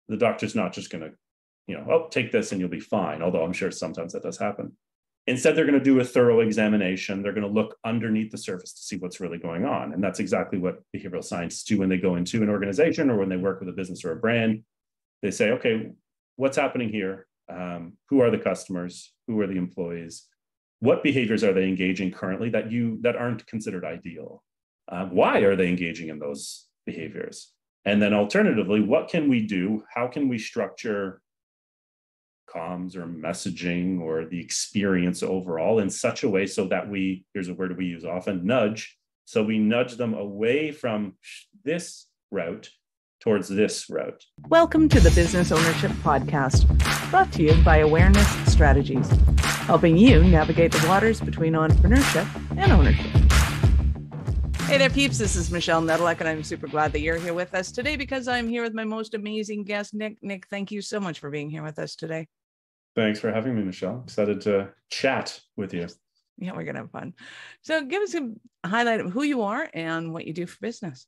The doctor's not just going to, oh, take this and you'll be fine. Although I'm sure sometimes that does happen. Instead, they're going to do a thorough examination. They're going to look underneath the surface to see what's really going on. And that's exactly what behavioral scientists do when they go into an organization or when they work with a business or a brand. They say, okay, what's happening here? Who are the customers? Who are the employees? What behaviors are they engaging currently that aren't considered ideal? Why are they engaging in those behaviors? And then alternatively, what can we do? How can we structure comms or messaging or the experience overall in such a way so that here's a word we use often, nudge. So we nudge them away from this route towards this route. Welcome to the Business Ownership Podcast, brought to you by Awareness Strategies, helping you navigate the waters between entrepreneurship and ownership. Hey there, peeps. This is Michelle Nedelec, and I'm super glad that you're here with us today because I'm here with my most amazing guest, Nick. Nick, thank you so much for being here with us today. Thanks for having me, Michelle. Excited to chat with you. Yeah, we're going to have fun. So give us a highlight of who you are and what you do for business.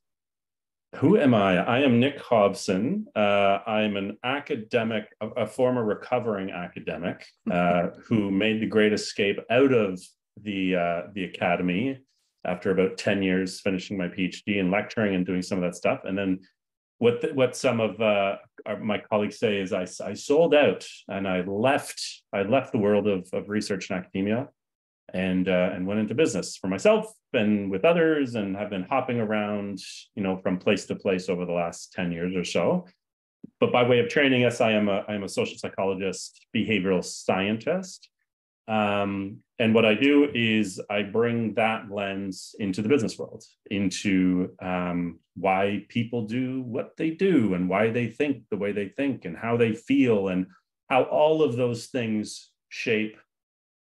Who am I? I am Nick Hobson. I'm an academic, a former recovering academic who made the great escape out of the academy after about 10 years finishing my PhD and lecturing and doing some of that stuff. And then what some of my colleagues say is I sold out and I left the world of research and academia and went into business for myself and with others, and have been hopping around, from place to place over the last 10 years or so. But by way of training, yes, I am a social psychologist, behavioral scientist. And what I do is I bring that lens into the business world, into why people do what they do and why they think the way they think and how they feel and how all of those things shape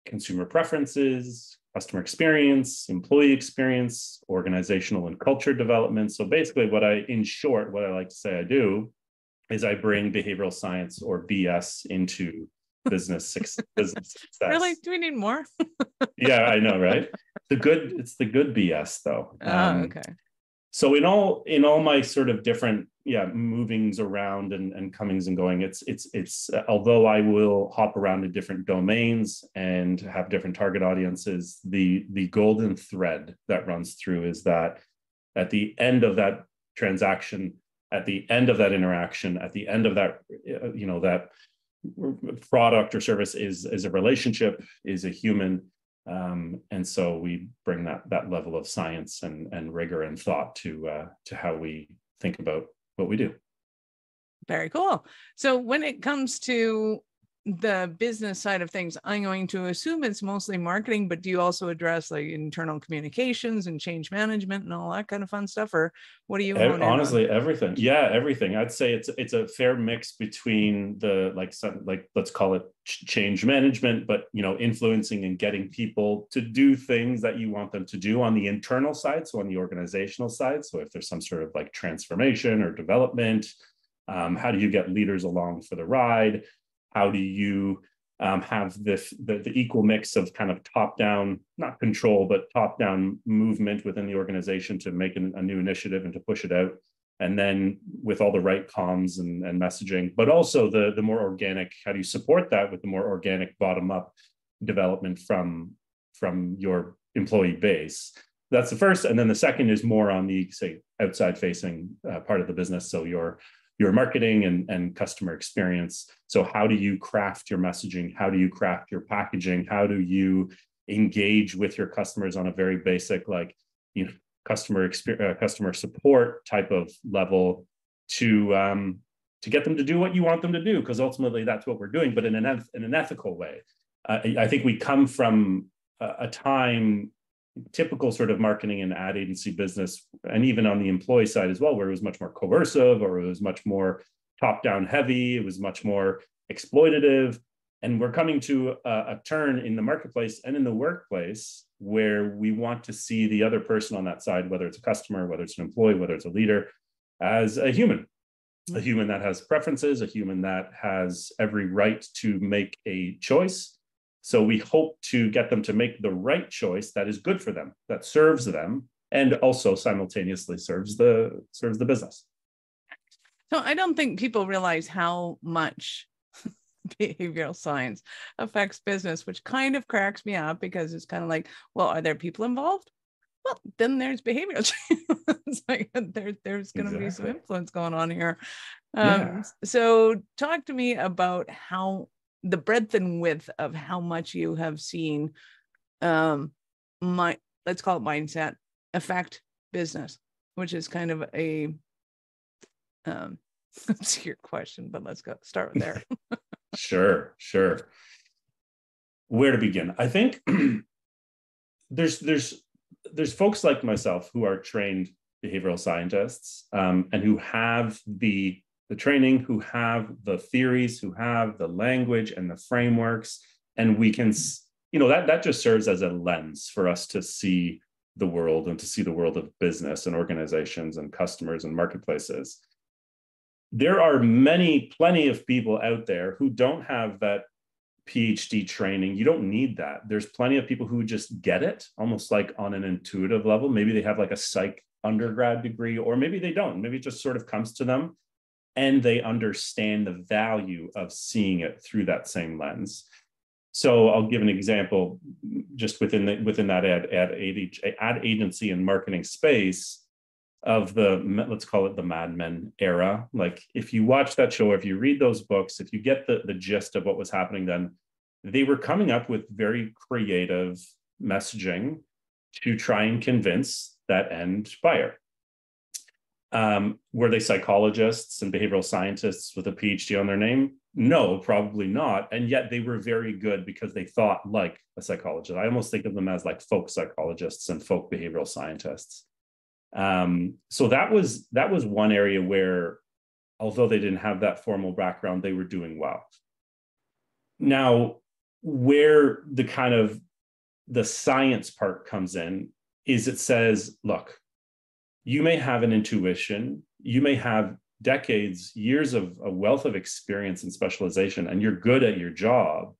consumer preferences, customer experience, employee experience, organizational and culture development. So basically what I like to say I do is I bring behavioral science or BS into business success. Really? Do we need more? Yeah, I know, right? It's the good BS though. Okay. So in all my sort of different movings around and comings and going, it's although I will hop around to different domains and have different target audiences, the golden thread that runs through is that at the end of that transaction, at the end of that interaction, at the end of that that product or service is a relationship, is a human. And so we bring that level of science and rigor and thought to how we think about what we do. Very cool. So when it comes to the business side of things, I'm going to assume it's mostly marketing, but do you also address like internal communications and change management and all that kind of fun stuff? Or what do you honestly everything? Yeah, everything. I'd say it's a fair mix between the let's call it change management, but influencing and getting people to do things that you want them to do on the internal side, so on the organizational side. So if there's some sort of like transformation or development, how do you get leaders along for the ride? How do you have the equal mix of kind of top-down, not control, but top-down movement within the organization to make a new initiative and to push it out? And then with all the right comms and messaging, but also the more organic, how do you support that with the more organic bottom-up development from your employee base? That's the first. And then the second is more on the, say, outside-facing part of the business. So your marketing and customer experience. So how do you craft your messaging? How do you craft your packaging? How do you engage with your customers on a very basic, customer support type of level to get them to do what you want them to do? Because ultimately that's what we're doing, but in an ethical way. I think we come from a time, typical sort of marketing and ad agency business, and even on the employee side as well, where it was much more coercive, or it was much more top-down heavy, it was much more exploitative. And we're coming to a turn in the marketplace and in the workplace where we want to see the other person on that side, whether it's a customer, whether it's an employee, whether it's a leader, as a human that has preferences, a human that has every right to make a choice. So we hope to get them to make the right choice that is good for them, that serves them, and also simultaneously serves the business. So I don't think people realize how much behavioral science affects business, which kind of cracks me up, because it's kind of like, well, are there people involved? Well, then there's behavioral change. It's like there's going to be some influence going on here. So talk to me about how the breadth and width of how much you have seen let's call it mindset affect business, which is kind of a obscure question, but let's start with there. Sure. Where to begin? I think there's folks like myself who are trained behavioral scientists, and who have the training, who have the theories, who have the language and the frameworks, and we can, that just serves as a lens for us to see the world and to see the world of business and organizations and customers and marketplaces. There are plenty of people out there who don't have that PhD training. You don't need that. There's plenty of people who just get it almost like on an intuitive level. Maybe they have like a psych undergrad degree, or maybe they don't. Maybe it just sort of comes to them and they understand the value of seeing it through that same lens. So I'll give an example just within that ad agency and marketing space of let's call it the Mad Men era. Like if you watch that show, if you read those books, if you get the gist of what was happening then, they were coming up with very creative messaging to try and convince that end buyer. Were they psychologists and behavioral scientists with a PhD on their name? No, probably not. And yet they were very good because they thought like a psychologist. I almost think of them as like folk psychologists and folk behavioral scientists. So that was one area where, although they didn't have that formal background, they were doing well. Now, where the science part comes in is it says, look, you may have an intuition, you may have decades, years of a wealth of experience and specialization, and you're good at your job,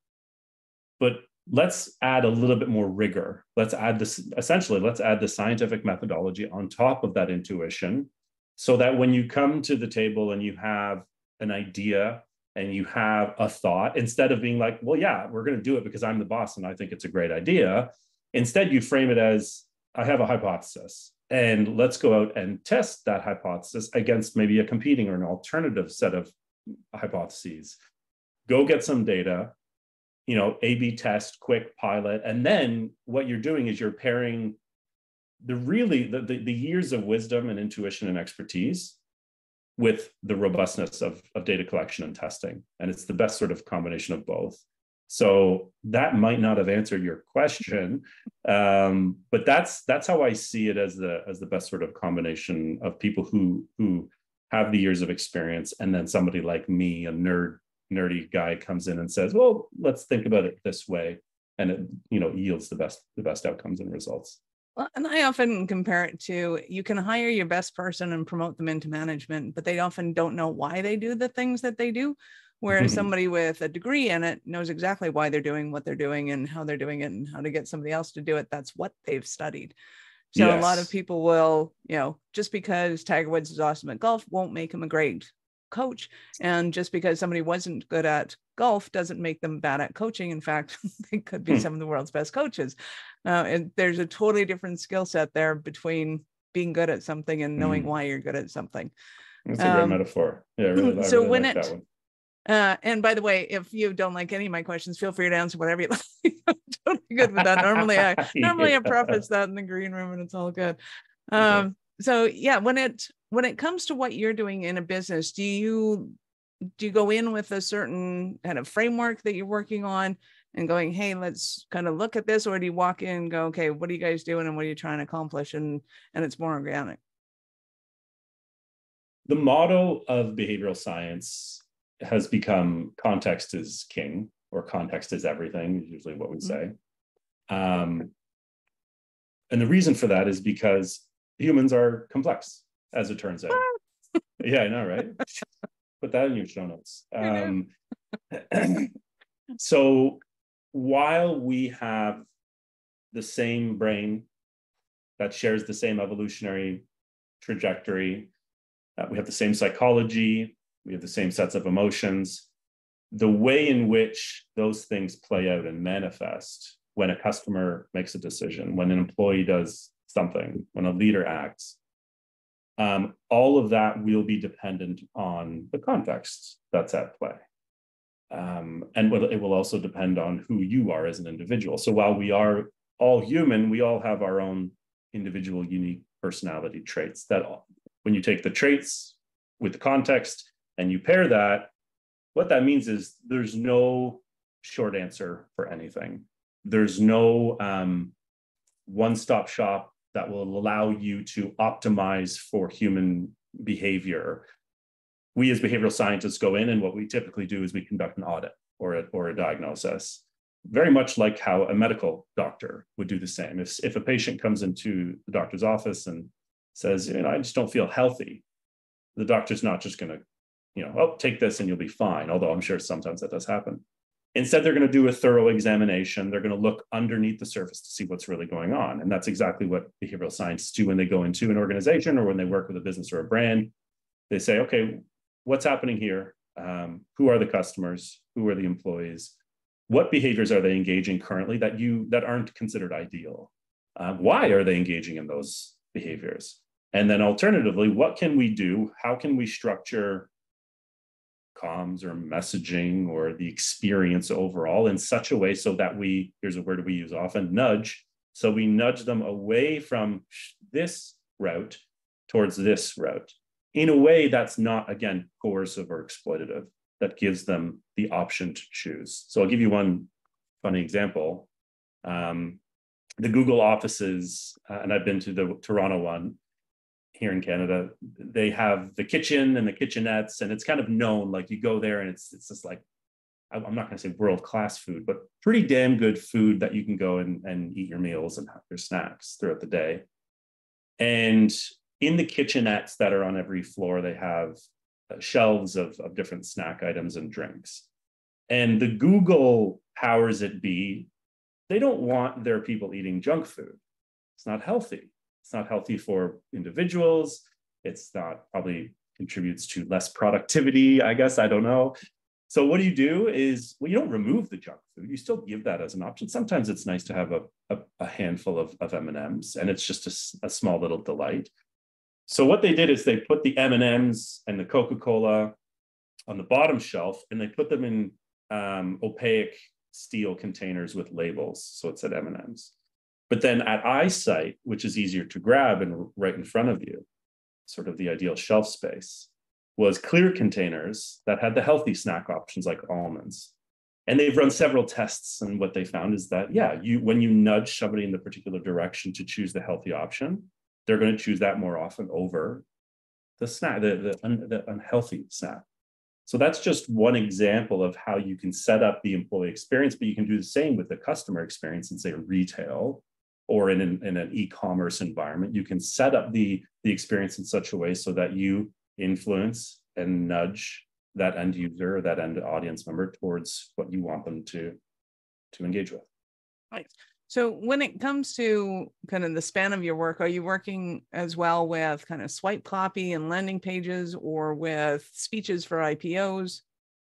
but let's add a little bit more rigor. Let's add the scientific methodology on top of that intuition, so that when you come to the table and you have an idea and you have a thought, instead of being like, well, yeah, we're going to do it because I'm the boss and I think it's a great idea. Instead, you frame it as, I have a hypothesis, and let's go out and test that hypothesis against maybe a competing or an alternative set of hypotheses. Go get some data, A/B test, quick pilot. And then what you're doing is you're pairing the years of wisdom and intuition and expertise with the robustness of data collection and testing. And it's the best sort of combination of both. So that might not have answered your question, but that's how I see it as the best sort of combination of people who have the years of experience, and then somebody like me, a nerdy guy, comes in and says, well, let's think about it this way, and it yields the best outcomes and results. Well, and I often compare it to, you can hire your best person and promote them into management, but they often don't know why they do the things that they do. Whereas somebody with a degree in it knows exactly why they're doing what they're doing and how they're doing it and how to get somebody else to do it. That's what they've studied. So yes. A lot of people will, just because Tiger Woods is awesome at golf won't make him a great coach. And just because somebody wasn't good at golf doesn't make them bad at coaching. In fact, they could be some of the world's best coaches. And there's a totally different skill set there between being good at something and knowing why you're good at something. That's a great metaphor. Yeah, I really like that one. And by the way, if you don't like any of my questions, feel free to answer whatever you like. I'm totally good with that. Normally I preface that in the green room and it's all good. So yeah, when it comes to what you're doing in a business, do you go in with a certain kind of framework that you're working on and going, hey, let's kind of look at this, or do you walk in and go, okay, what are you guys doing and what are you trying to accomplish? And it's more organic. The motto of behavioral science has become context is king, or context is everything, is usually what we say. And the reason for that is because humans are complex, as it turns out. Yeah, I know, right? Put that in your show notes. So while we have the same brain that shares the same evolutionary trajectory, We have the same psychology. We have the same sets of emotions. The way in which those things play out and manifest when a customer makes a decision, when an employee does something, when a leader acts, all of that will be dependent on the context that's at play. And it will also depend on who you are as an individual. So while we are all human, we all have our own individual, unique personality traits that when you take the traits with the context and you pair that, what that means is there's no short answer for anything. There's no one-stop shop that will allow you to optimize for human behavior. We as behavioral scientists go in, and what we typically do is we conduct an audit or a diagnosis, very much like how a medical doctor would do the same. If a patient comes into the doctor's office and says, I just don't feel healthy, the doctor's not just going to, oh, take this and you'll be fine, although I'm sure sometimes that does happen. Instead, they're going to do a thorough examination. They're going to look underneath the surface to see what's really going on. And that's exactly what behavioral scientists do when they go into an organization or when they work with a business or a brand. They say, okay, what's happening here? Who are the customers? Who are the employees? What behaviors are they engaging currently that aren't considered ideal? Why are they engaging in those behaviors? And then alternatively, what can we do? How can we structure comms or messaging or the experience overall in such a way so that here's a word we use often, nudge. So we nudge them away from this route towards this route in a way that's not, again, coercive or exploitative, that gives them the option to choose. So I'll give you one funny example. The Google offices, and I've been to the Toronto one, here in Canada, they have the kitchen and the kitchenettes, and it's kind of known, like you go there and it's just like, I'm not going to say world-class food, but pretty damn good food that you can go and eat your meals and have your snacks throughout the day. And in the kitchenettes that are on every floor, they have shelves of different snack items and drinks. And the Google powers that be, they don't want their people eating junk food. It's not healthy. It's not healthy for individuals. It's not, probably contributes to less productivity, I guess. I don't know. So what you do is, well, you don't remove the junk food. You still give that as an option. Sometimes it's nice to have a handful of M&Ms, and it's just a small little delight. So what they did is they put the M&Ms and the Coca-Cola on the bottom shelf, and they put them in opaque steel containers with labels. So it said M&Ms. But then at eyesight, which is easier to grab and right in front of you, sort of the ideal shelf space, was clear containers that had the healthy snack options like almonds. And they've run several tests, and what they found is that, when you nudge somebody in the particular direction to choose the healthy option, they're going to choose that more often over the snack, the unhealthy snack. So that's just one example of how you can set up the employee experience, but you can do the same with the customer experience in, say, retail or in an e-commerce environment. You can set up the experience in such a way so that you influence and nudge that end user or that end audience member towards what you want them to engage with. Right. So when it comes to kind of the span of your work, are you working as well with kind of swipe copy and landing pages, or with speeches for IPOs?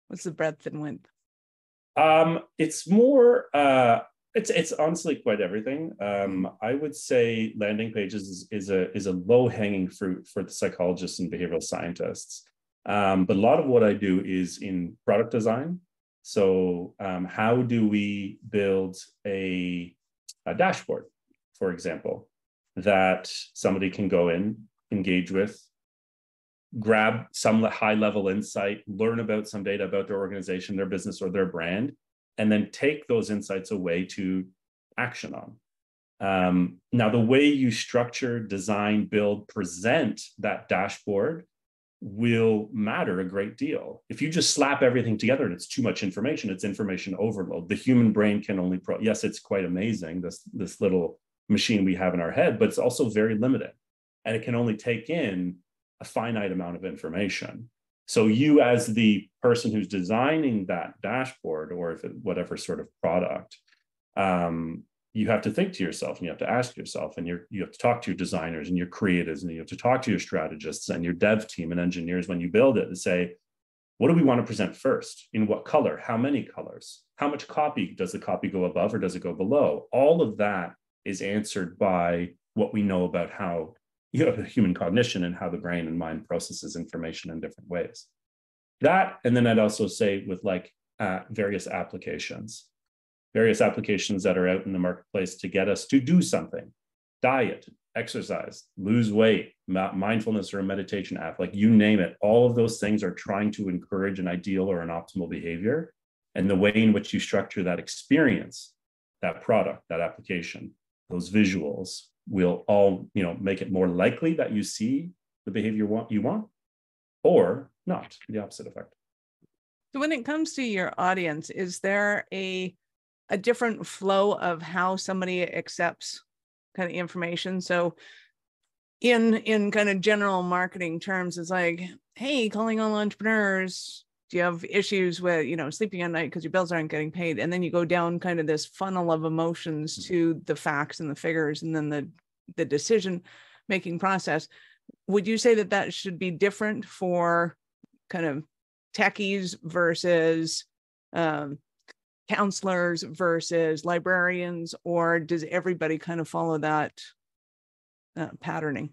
What's the breadth and width? It's more, it's honestly quite everything. I would say landing pages is a low-hanging fruit for the psychologists and behavioral scientists. But a lot of what I do is in product design. So how do we build a dashboard, for example, that somebody can go in, engage with, grab some high-level insight, learn about some data about their organization, their business, or their brand, and then take those insights away to action on. Now, the way you structure, design, build, present that dashboard will matter a great deal. If you just slap everything together and it's too much information, it's information overload. The human brain can only, yes, it's quite amazing, this little machine we have in our head, but it's also very limited. And it can only take in a finite amount of information. So you, as the person who's designing that dashboard, or whatever sort of product, you have to think to yourself and you have to ask yourself, and you have to talk to your designers and your creatives, and you have to talk to your strategists and your dev team and engineers when you build it, and say, what do we want to present first? In what color? How many colors? How much copy? Does the copy go above or does it go below? All of that is answered by what we know about how human cognition and how the brain and mind processes information in different ways. That, and then I'd also say with various applications that are out in the marketplace to get us to do something, diet, exercise, lose weight, mindfulness or a meditation app, like you name it, all of those things are trying to encourage an ideal or an optimal behavior. And the way in which you structure that experience, that product, that application, those visuals will all, make it more likely that you see the behavior you want, or not, the opposite effect. So when it comes to your audience, is there a different flow of how somebody accepts kind of information? So in kind of general marketing terms, it's like, hey, calling all entrepreneurs, do you have issues with, sleeping at night because your bills aren't getting paid? And then you go down kind of this funnel of emotions to the facts and the figures, and then the decision making process. Would you say that should be different for kind of techies versus counselors versus librarians, or does everybody kind of follow that patterning?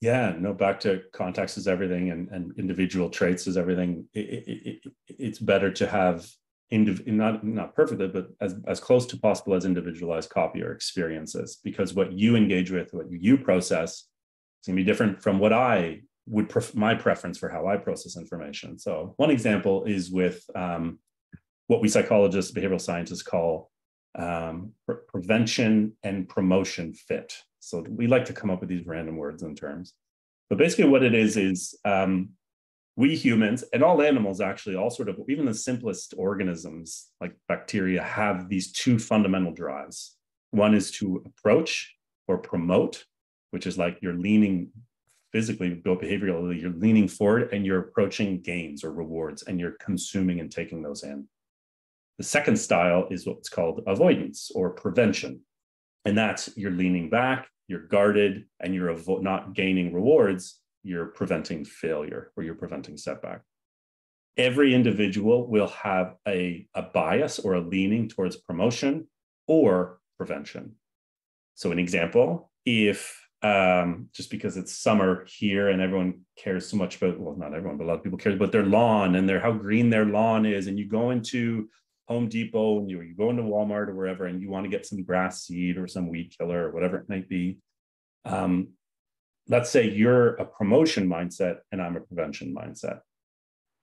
Yeah, no, back to context is everything, and individual traits is everything. It's better to have not perfectly, but as close to possible as individualized copy or experiences, because what you engage with, what you process, is going to be different from what I would my preference for how I process information. So one example is with what we psychologists, behavioral scientists call prevention and promotion fit. So we like to come up with these random words and terms. But basically what it is we humans and all animals, actually, all sort of, even the simplest organisms like bacteria, have these two fundamental drives. One is to approach or promote, which is like you're leaning physically, behaviorally, you're leaning forward and you're approaching gains or rewards, and you're consuming and taking those in. The second style is what's called avoidance or prevention. And that's you're leaning back, you're guarded, and you're not gaining rewards, you're preventing failure or you're preventing setback. Every individual will have a bias or a leaning towards promotion or prevention. So an example, if just because it's summer here and everyone cares so much about, well, not everyone, but a lot of people care about their lawn and how green their lawn is, and you go into Home Depot and you go into Walmart or wherever, and you want to get some grass seed or some weed killer or whatever it might be. Let's say you're a promotion mindset and I'm a prevention mindset.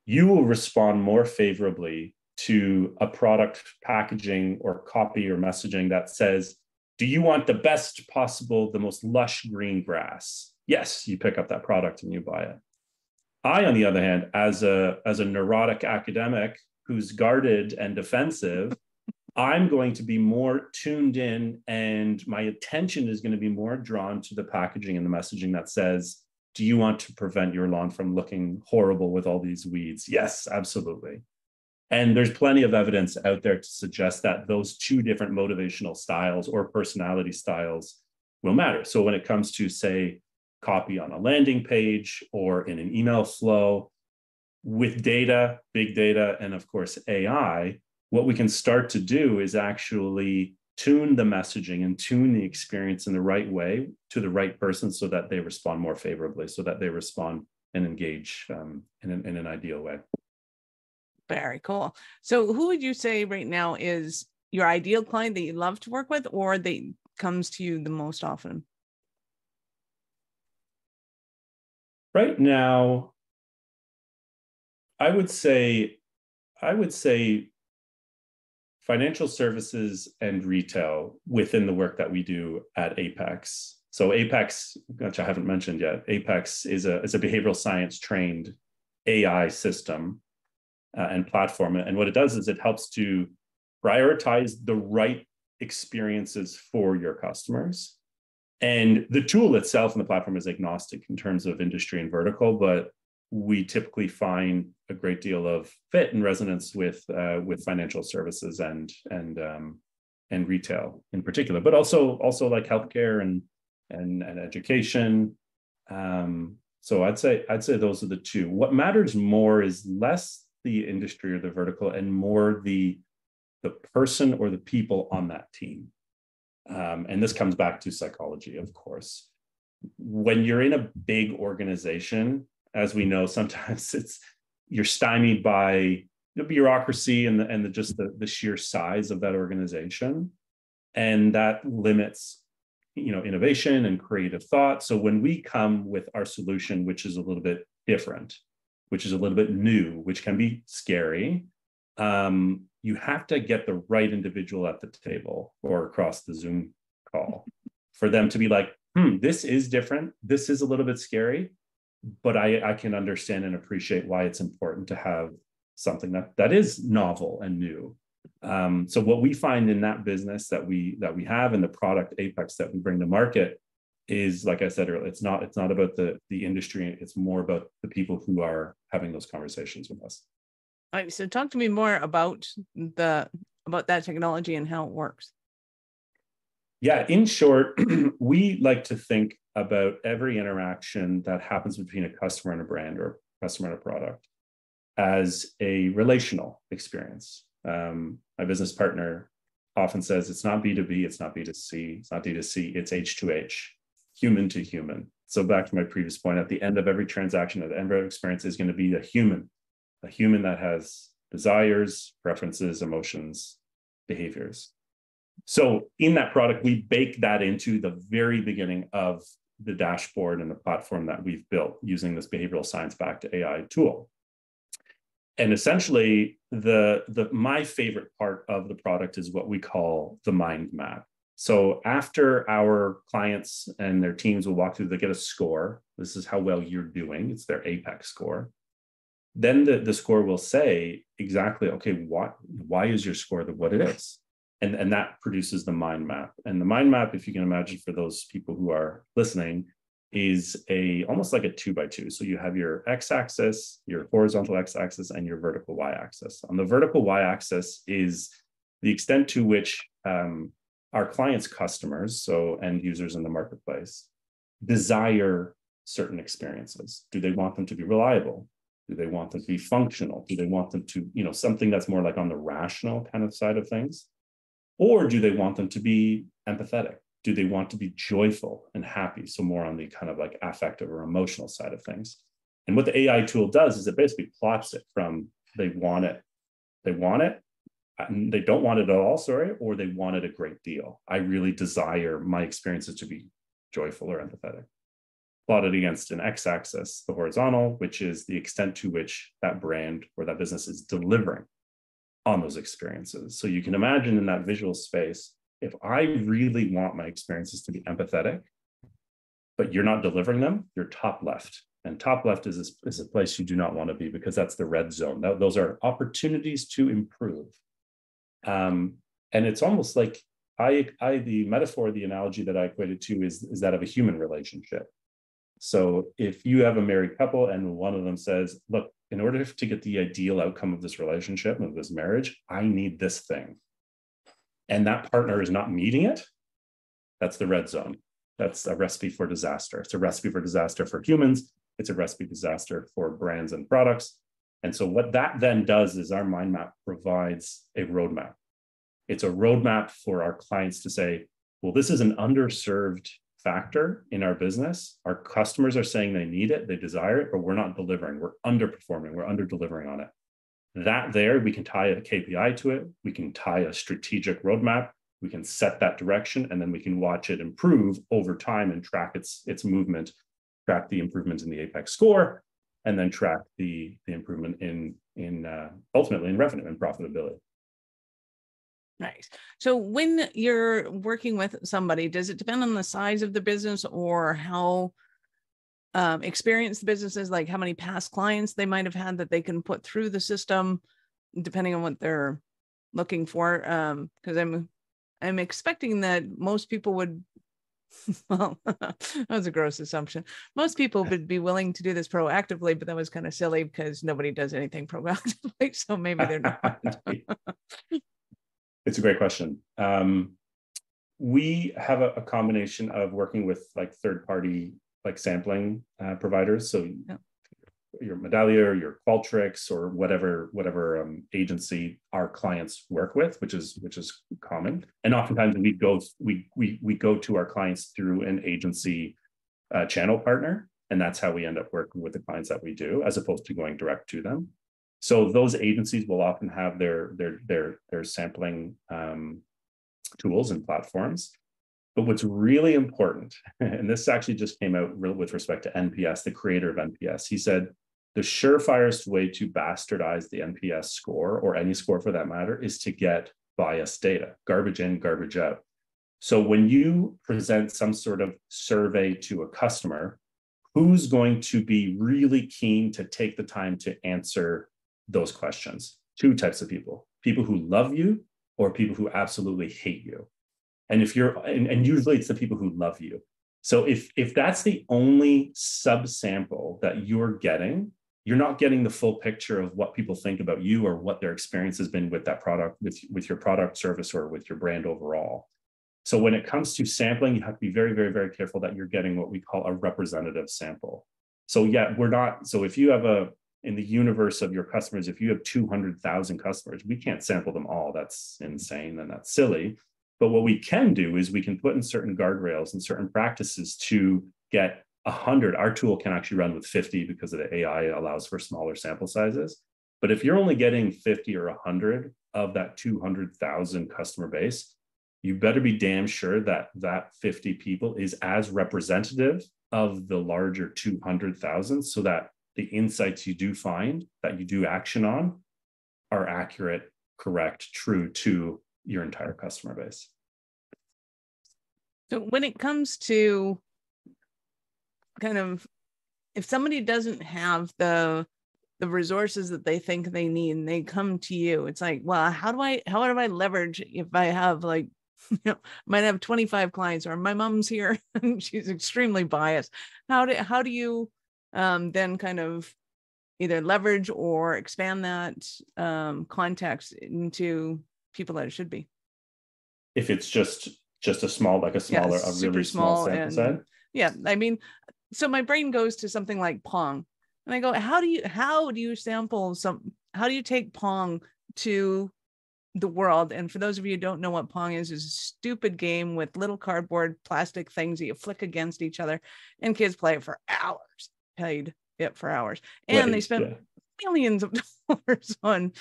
You will respond more favorably to a product packaging or copy or messaging that says, do you want the best possible, the most lush green grass? Yes, you pick up that product and you buy it. I, on the other hand, as a neurotic academic who's guarded and defensive, I'm going to be more tuned in, and my attention is going to be more drawn to the packaging and the messaging that says, do you want to prevent your lawn from looking horrible with all these weeds? Yes, absolutely. And there's plenty of evidence out there to suggest that those two different motivational styles or personality styles will matter. So when it comes to, say, copy on a landing page or in an email flow, with data, big data, and of course, AI, what we can start to do is actually tune the messaging and tune the experience in the right way to the right person so that they respond more favorably, so that they respond and engage in an ideal way. Very cool. So who would you say right now is your ideal client that you love to work with, or that comes to you the most often? Right now, I would say financial services and retail within the work that we do at Apex. So Apex, which I haven't mentioned yet, Apex is a behavioral science trained AI system and platform. And what it does is it helps to prioritize the right experiences for your customers. And the tool itself and the platform is agnostic in terms of industry and vertical, but we typically find a great deal of fit and resonance with financial services and and retail in particular, but also like healthcare and education. So I'd say those are the two. What matters more is less the industry or the vertical and more the person or the people on that team. And this comes back to psychology, of course. When you're in a big organization, as we know, sometimes you're stymied by the bureaucracy and the sheer size of that organization, and that limits innovation and creative thought. So when we come with our solution, which is a little bit different, which is a little bit new, which can be scary, you have to get the right individual at the table or across the Zoom call for them to be like, this is different. This is a little bit scary, but I can understand and appreciate why it's important to have something that is novel and new. So what we find in that business that we have in the product Apex that we bring to market is, like I said earlier, it's not about the industry. It's more about the people who are having those conversations with us. All right, so talk to me more about that technology and how it works. Yeah, in short, we like to think about every interaction that happens between a customer and a brand or a customer and a product as a relational experience. My business partner often says it's not B2B, it's not B2C, it's not D2C, it's H2H, human to human. So back to my previous point, at the end of every transaction, at the end of every experience is going to be a human that has desires, preferences, emotions, behaviors. So in that product, we bake that into the very beginning of the dashboard and the platform that we've built using this behavioral science-backed AI tool. And essentially, my favorite part of the product is what we call the mind map. So after our clients and their teams will walk through, they get a score. This is how well you're doing. It's their Apex score. Then the score will say exactly, okay, why is your score what it is? And that produces the mind map. And the mind map, if you can imagine for those people who are listening, is almost like a 2x2. So you have your x-axis, your horizontal x-axis, and your vertical y-axis. On the vertical y-axis is the extent to which our clients' customers, so end users in the marketplace, desire certain experiences. Do they want them to be reliable? Do they want them to be functional? Do they want them to, something that's more like on the rational kind of side of things? Or do they want them to be empathetic? Do they want to be joyful and happy? So more on the kind of like affective or emotional side of things. And what the AI tool does is it basically plots it from they want it, they don't want it at all, or they want it a great deal. I really desire my experiences to be joyful or empathetic. Plotted against an x-axis, the horizontal, which is the extent to which that brand or that business is delivering on those experiences. So you can imagine in that visual space, if I really want my experiences to be empathetic, but you're not delivering them, you're top left. And top left is a place you do not want to be, because that's the red zone. Those are opportunities to improve. And it's almost like the metaphor, the analogy that I equated to is that of a human relationship. So if you have a married couple and one of them says, look, in order to get the ideal outcome of this relationship, of this marriage, I need this thing. And that partner is not meeting it, that's the red zone. That's a recipe for disaster. It's a recipe for disaster for humans. It's a recipe for disaster for brands and products. And so what that then does is our mind map provides a roadmap. It's a roadmap for our clients to say, well, this is an underserved factor in our business. Our customers are saying they need it, they desire it, but we're not delivering. We're underperforming. We're under-delivering on it. That there, we can tie a KPI to it. We can tie a strategic roadmap. We can set that direction, and then we can watch it improve over time and track its movement, track the improvement in the Apex score, and then track the improvement in ultimately in revenue and profitability. Nice. So when you're working with somebody, does it depend on the size of the business or how experienced the business is, like how many past clients they might have had that they can put through the system, depending on what they're looking for? Because I'm expecting that most people would, well, that was a gross assumption. Most people would be willing to do this proactively, but that was kind of silly because nobody does anything proactively. So maybe they're not. It's a great question. We have a combination of working with like third-party like sampling providers. So your Medallia, your Qualtrics, or whatever agency our clients work with, which is common. And oftentimes we go to our clients through an agency channel partner, and that's how we end up working with the clients that we do, as opposed to going direct to them. So those agencies will often have their sampling tools and platforms. But what's really important, and this actually just came out with respect to NPS, the creator of NPS, he said, the surefirest way to bastardize the NPS score, or any score for that matter, is to get biased data, garbage in, garbage out. So when you present some sort of survey to a customer, who's going to be really keen to take the time to answer those questions? Two types of people: people who love you, or people who absolutely hate you. And if you're, and usually it's the people who love you. So if that's the only subsample that you're getting, you're not getting the full picture of what people think about you, or what their experience has been with that product, with your product, service, or with your brand overall. So when it comes to sampling, you have to be very, very, very careful that you're getting what we call a representative sample. So yeah, so if you have in the universe of your customers, if you have 200,000 customers, we can't sample them all. That's insane and that's silly. But what we can do is we can put in certain guardrails and certain practices to get 100. Our tool can actually run with 50 because of the AI allows for smaller sample sizes. But if you're only getting 50 or 100 of that 200,000 customer base, you better be damn sure that that 50 people is as representative of the larger 200,000, so that the insights you do find, that you do action on, are accurate, correct, true to your entire customer base. So when it comes to kind of, if somebody doesn't have the resources that they think they need and they come to you, it's like, well, how do I leverage if I have like, might have 25 clients, or my mom's here and she's extremely biased. How do you then kind of either leverage or expand that context into people that it should be? If it's just a small, like a smaller, a really small sample size. Yeah, I mean, so my brain goes to something like Pong, and I go, how do you sample how do you take Pong to the world? And for those of you who don't know what Pong is a stupid game with little cardboard plastic things that you flick against each other, and kids play it for hours, paid it for hours, and they spent millions of dollars on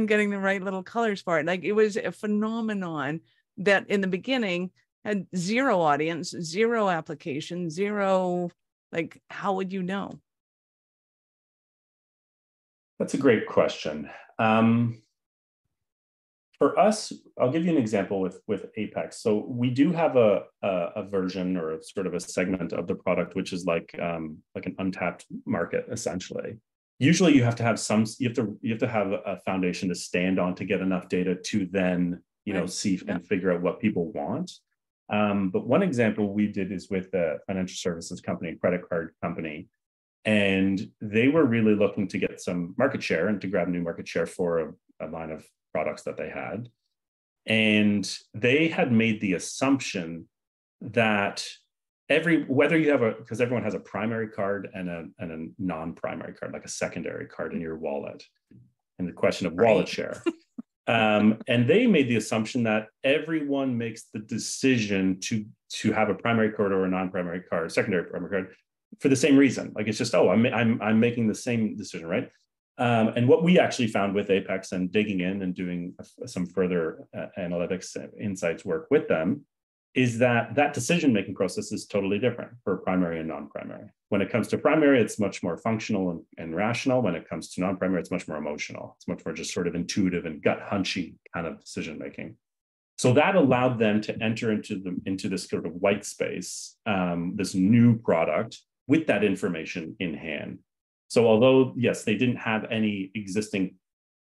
getting the right little colors for it. Like, it was a phenomenon that in the beginning had zero audience, zero application, zero, like, how would you know? That's a great question. For us, I'll give you an example with Apex. So we do have a version, or sort of a segment of the product, which is like an untapped market, essentially. Usually you have to have you have to have a foundation to stand on to get enough data to then, see and figure out what people want. But one example we did is with a financial services company, a credit card company, and they were really looking to get some market share and to grab new market share for a line of products that they had. And they had made the assumption that whether you have because everyone has a primary card and a non-primary card, like a secondary card in your wallet, and the question of wallet share. And they made the assumption that everyone makes the decision to have a primary card or a non-primary card, secondary primary card, for the same reason. Like, it's just, I'm making the same decision, right? And what we actually found with Apex, and digging in and doing some further analytics insights work with them, is that decision-making process is totally different for primary and non-primary. When it comes to primary, it's much more functional and rational. When it comes to non-primary, it's much more emotional. It's much more just sort of intuitive and gut-hunchy kind of decision-making. So that allowed them to enter into this sort of white space, this new product, with that information in hand. So although, yes, they didn't have any existing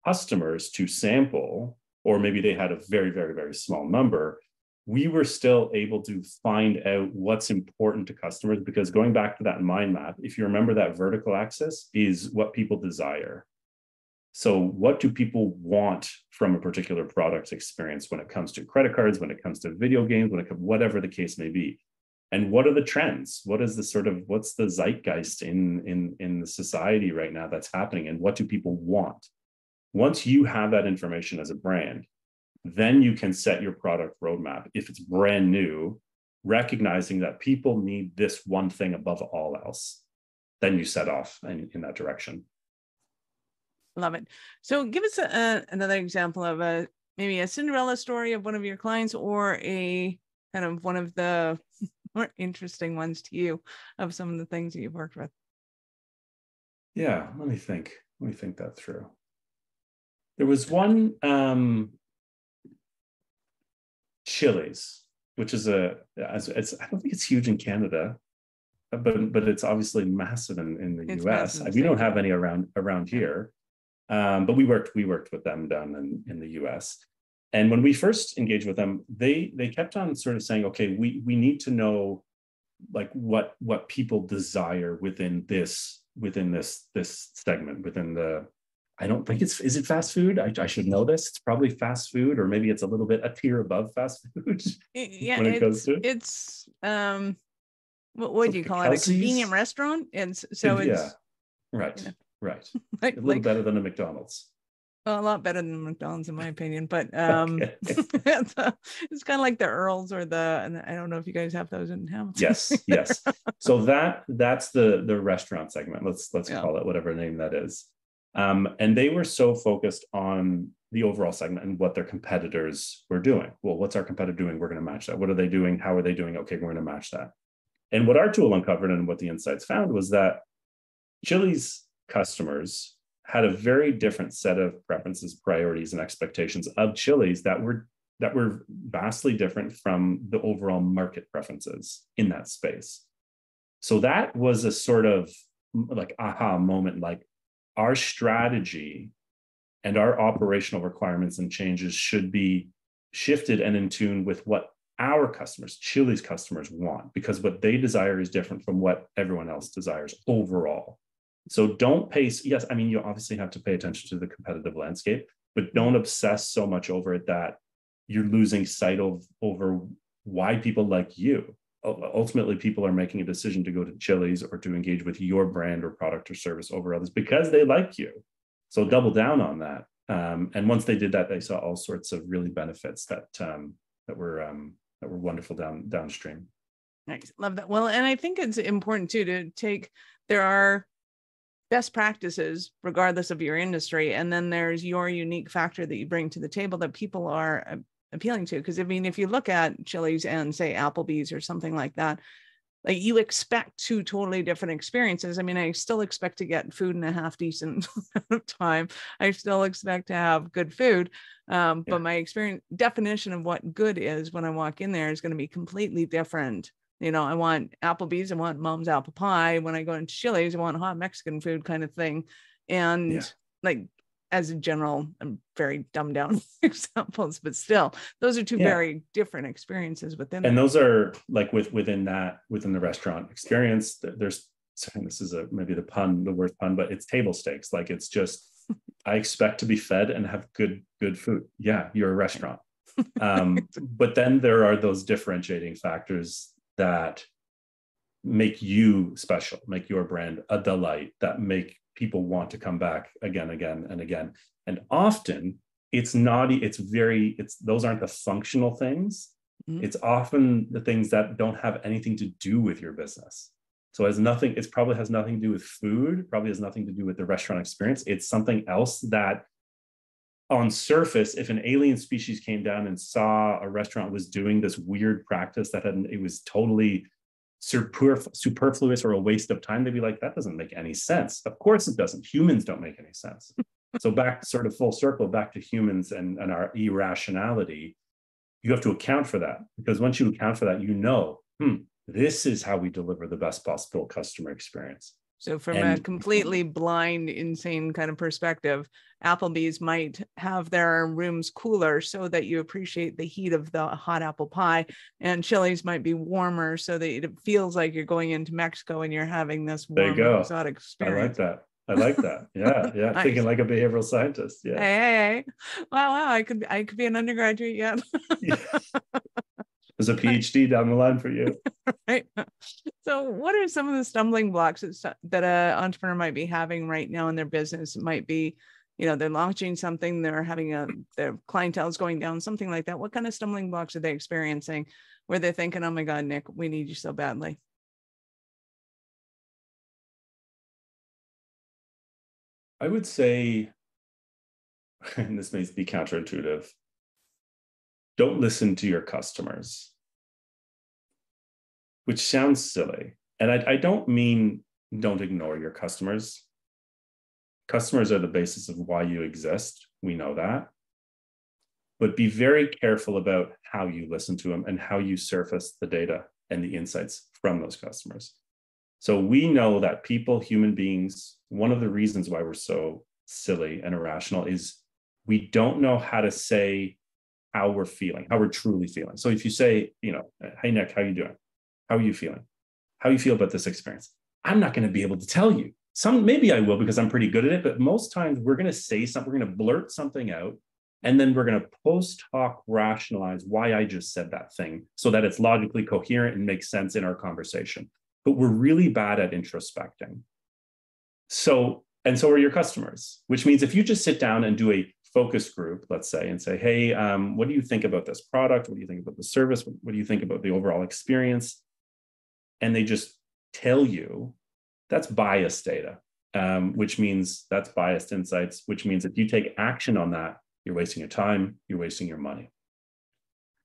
customers to sample, or maybe they had a very, very, very small number, we were still able to find out what's important to customers, because going back to that mind map, if you remember, that vertical axis is what people desire. So what do people want from a particular product experience when it comes to credit cards, when it comes to video games, whatever the case may be? And what are the trends? What's the zeitgeist in the society right now that's happening? And what do people want? Once you have that information as a brand, then you can set your product roadmap. If it's brand new, recognizing that people need this one thing above all else, then you set off in that direction. Love it. So give us another example of maybe a Cinderella story of one of your clients, or a kind of one of the more interesting ones to you of some of the things that you've worked with. Yeah, let me think that through. There was one, Chili's, which is I don't think it's huge in Canada, but it's obviously massive in the US. We don't have any around here. But we worked with them down in the US. And when we first engaged with them, they kept on sort of saying, okay, we need to know like what people desire within this segment, within the, I don't think is it fast food? I should know this. It's probably fast food, or maybe it's a little bit a tier above fast food. Yeah, it's what do you call it? A convenient restaurant. And so it's, yeah, right. You know, right. A little better than a McDonald's. Well, a lot better than McDonald's, in my opinion. But it's kind of like the Earls or and I don't know if you guys have those in Hamilton. Yes. So that's the restaurant segment. Let's call it whatever name that is. And they were so focused on the overall segment and what their competitors were doing. Well, what's our competitor doing? We're going to match that. What are they doing? How are they doing? Okay, we're going to match that. And what our tool uncovered and what the insights found was that Chili's customers had a very different set of preferences, priorities, and expectations of Chili's that were vastly different from the overall market preferences in that space. So that was a sort of like aha moment, like our strategy and our operational requirements and changes should be shifted and in tune with what our customers, Chili's customers, want, because what they desire is different from what everyone else desires overall. So don't yes, I mean, you obviously have to pay attention to the competitive landscape, but don't obsess so much over it that you're losing sight over why people like you. Ultimately, people are making a decision to go to Chili's or to engage with your brand or product or service over others because they like you. So double down on that. And once they did that, they saw all sorts of really benefits that were wonderful downstream. Nice. Love that. Well, and I think it's important too there are best practices regardless of your industry, and then there's your unique factor that you bring to the table that people are appealing to. Because I mean, if you look at Chili's and say Applebee's or something like that, like you expect two totally different experiences. I mean, I still expect to get food in a half decent amount of time. I still expect to have good food. But my definition of what good is when I walk in there is going to be completely different. You know, I want Applebee's, I want mom's apple pie. When I go into Chili's, I want hot Mexican food kind of thing. And like, as a general, I'm very dumbed down examples, but still, those are two very different experiences within. And those are like within the restaurant experience. There's, this is maybe the worst pun, but it's table stakes. Like it's just, I expect to be fed and have good food. Yeah, you're a restaurant. But then there are those differentiating factors that make you special, make your brand a delight, that make people want to come back again and again. And often those aren't the functional things. Mm-hmm. It's often the things that don't have anything to do with your business. So it probably has nothing to do with food, probably has nothing to do with the restaurant experience. It's something else that on surface, if an alien species came down and saw a restaurant was doing this weird practice it was totally superfluous or a waste of time, they'd be like, that doesn't make any sense. Of course it doesn't. Humans don't make any sense. So back sort of full circle, back to humans and our irrationality, you have to account for that, because once you account for that, this is how we deliver the best possible customer experience. So from a completely blind, insane kind of perspective, Applebee's might have their rooms cooler so that you appreciate the heat of the hot apple pie, and Chili's might be warmer so that it feels like you're going into Mexico and you're having this warm, exotic experience. I like that. I like that. Yeah. Yeah. Nice. Thinking like a behavioral scientist. Yeah. Hey. Wow. I could be an undergraduate yet. Yeah. There's a PhD down the line for you. Right. So what are some of the stumbling blocks that an entrepreneur might be having right now in their business? It might be, they're launching something, they're having their clientele is going down, something like that. What kind of stumbling blocks are they experiencing where they're thinking, oh my God, Nick, we need you so badly? I would say, and this may be counterintuitive, don't listen to your customers, which sounds silly. And I don't mean don't ignore your customers. Customers are the basis of why you exist. We know that. But be very careful about how you listen to them and how you surface the data and the insights from those customers. So we know that people, human beings, one of the reasons why we're so silly and irrational is we don't know how to say how we're feeling, how we're truly feeling. So if you say, hey, Nick, how are you doing? How are you feeling? How you feel about this experience? I'm not going to be able to tell you. Maybe I will because I'm pretty good at it, but most times we're going to say something, we're going to blurt something out, and then we're going to post-hoc rationalize why I just said that thing so that it's logically coherent and makes sense in our conversation. But we're really bad at introspecting. So are your customers, which means if you just sit down and do a focus group, let's say, and say, hey, what do you think about this product? What do you think about the service? What do you think about the overall experience? And they just tell you, that's biased data, which means that's biased insights, which means if you take action on that, you're wasting your time, you're wasting your money.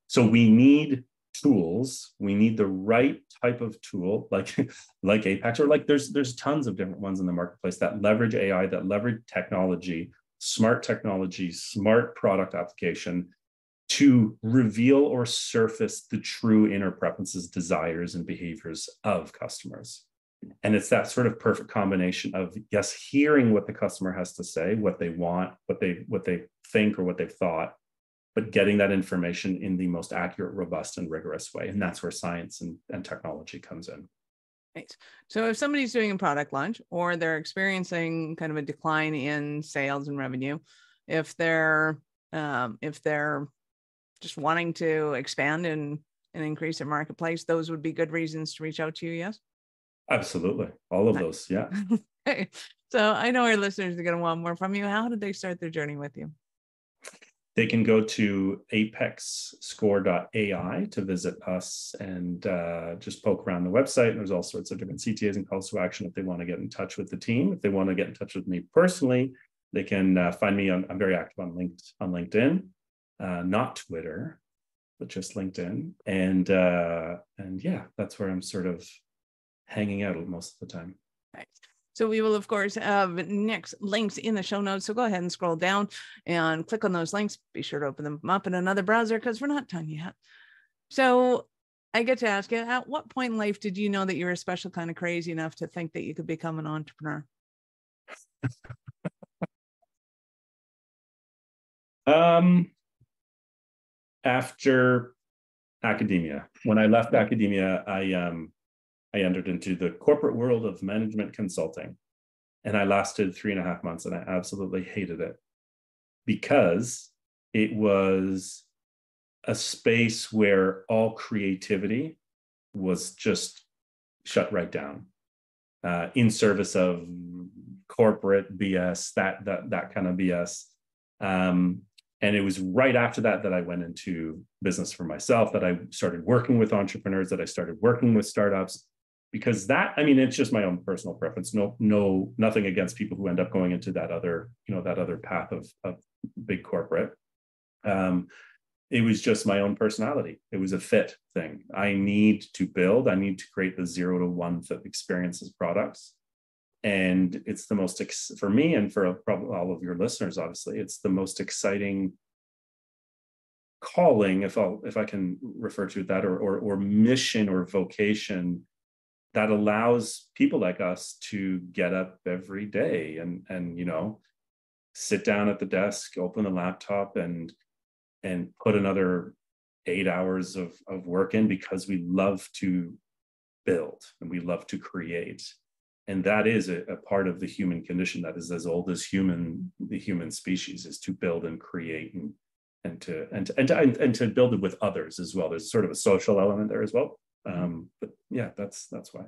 So we need tools. We need the right type of tool, like Apex, or like there's tons of different ones in the marketplace that leverage AI, that leverage technology, smart product application to reveal or surface the true inner preferences, desires, and behaviors of customers. And it's that sort of perfect combination of, yes, hearing what the customer has to say, what they want, what they think or what they've thought, but getting that information in the most accurate, robust, and rigorous way. And that's where science and technology comes in. Right. So if somebody's doing a product launch or they're experiencing kind of a decline in sales and revenue, if they're just wanting to expand and increase their marketplace, those would be good reasons to reach out to you, yes? Absolutely. All of those, yeah. Okay. So I know our listeners are going to want more from you. How did they start their journey with you? They can go to apexscore.ai to visit us and just poke around the website. And there's all sorts of different CTAs and calls to action if they want to get in touch with the team. If they want to get in touch with me personally, they can find me I'm very active on LinkedIn, not Twitter, but just LinkedIn. And yeah, that's where I'm sort of hanging out most of the time. Right. So we will, of course, have Nick's links in the show notes. So go ahead and scroll down and click on those links. Be sure to open them up in another browser because we're not done yet. So I get to ask you, at what point in life did you know that you were a special kind of crazy enough to think that you could become an entrepreneur? After academia. When I left academia, I entered into the corporate world of management consulting, and I lasted 3.5 months, and I absolutely hated it because it was a space where all creativity was just shut right down in service of corporate BS, that kind of BS. And it was right after that I went into business for myself, that I started working with entrepreneurs, that I started working with startups, because it's just my own personal preference. Nothing against people who end up going into that other path of big corporate. It was just my own personality. It was a fit thing. I need to create the 0 to 1 experiences products. And it's the most, for me and for probably all of your listeners, obviously, it's the most exciting calling, if I can refer to that, or mission or vocation that allows people like us to get up every day and sit down at the desk, open the laptop, and put another 8 hours of work in, because we love to build and we love to create. And that is a part of the human condition that is as old as the human species, is to build and create and to build it with others as well. There's sort of a social element there as well. But yeah, that's why.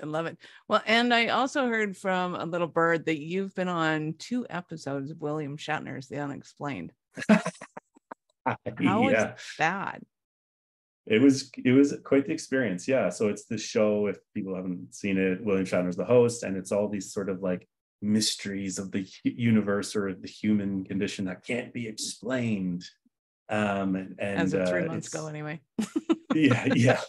I love it. Well, and I also heard from a little bird that you've been on 2 episodes of William Shatner's The Unexplained. How was that? It was quite the experience. Yeah. So it's this show, if people haven't seen it, William Shatner's the host, and it's all these sort of like mysteries of the universe or the human condition that can't be explained. And as of 3 months ago, anyway. yeah.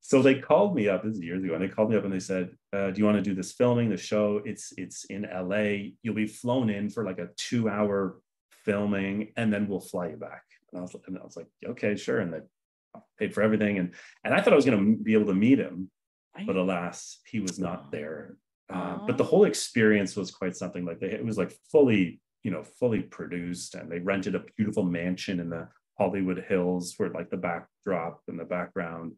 So they called me up, this is years ago, and they called me up and they said, do you want to do this filming, the show? It's in LA. You'll be flown in for like a 2-hour filming, and then we'll fly you back. And I was like, okay, sure. And they paid for everything. And I thought I was going to be able to meet him, but alas, he was not there. But the whole experience was quite something. Like it was like fully produced, and they rented a beautiful mansion in the Hollywood Hills for like the backdrop and the background.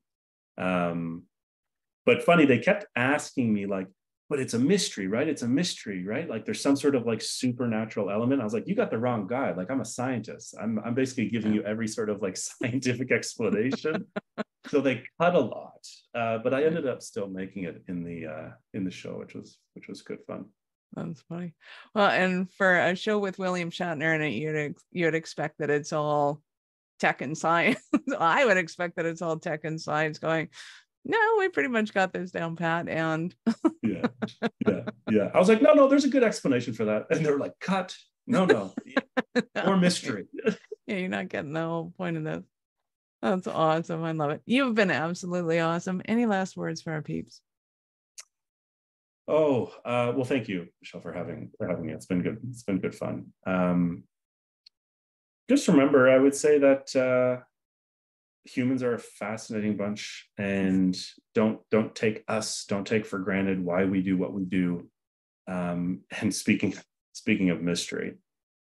But funny, they kept asking me like, but it's a mystery, right? It's a mystery, right? Like there's some sort of like supernatural element. I was like, you got the wrong guy. Like I'm a scientist. I'm basically giving you every sort of like scientific explanation. So they cut a lot, but I ended up still making it in the show, which was good fun. That's funny. Well, and for a show with William Shatner in it, you'd expect that it's all tech and science. I would expect that it's all tech and science going, no, we pretty much got this down pat. And yeah. I was like, no, there's a good explanation for that. And they're like, cut. No. More mystery. Yeah, you're not getting the whole point of this. That's awesome. I love it. You've been absolutely awesome. Any last words for our peeps? Well, thank you, Michelle, for having me. It's been good. It's been good fun. Just remember, I would say that humans are a fascinating bunch, and don't take for granted why we do what we do. And speaking of mystery,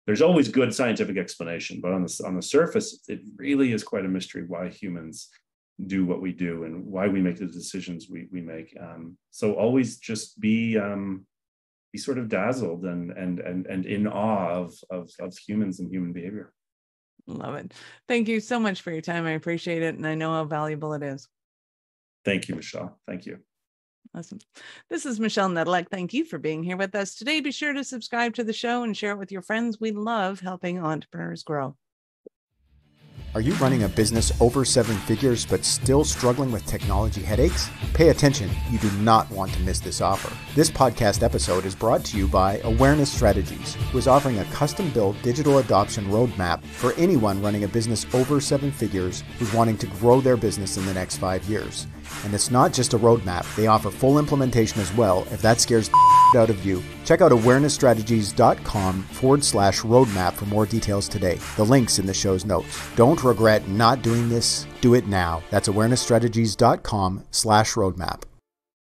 there's always good scientific explanation, but on the surface, it really is quite a mystery why humans do what we do and why we make the decisions we make. So always just be sort of dazzled and in awe of humans and human behavior. Love it. Thank you so much for your time. I appreciate it. And I know how valuable it is. Thank you, Michelle. Thank you. Awesome. This is Michelle Nedelec. Thank you for being here with us today. Be sure to subscribe to the show and share it with your friends. We love helping entrepreneurs grow. Are you running a business over 7 figures but still struggling with technology headaches? Pay attention. You do not want to miss this offer. This podcast episode is brought to you by Awareness Strategies, who is offering a custom-built digital adoption roadmap for anyone running a business over 7 figures who's wanting to grow their business in the next 5 years. And it's not just a roadmap. They offer full implementation as well, if that scares the out of you. Check out awarenessstrategies.com/roadmap for more details today. The link's in the show's notes. Don't regret not doing this. Do it now. That's awarenessstrategies.com/roadmap.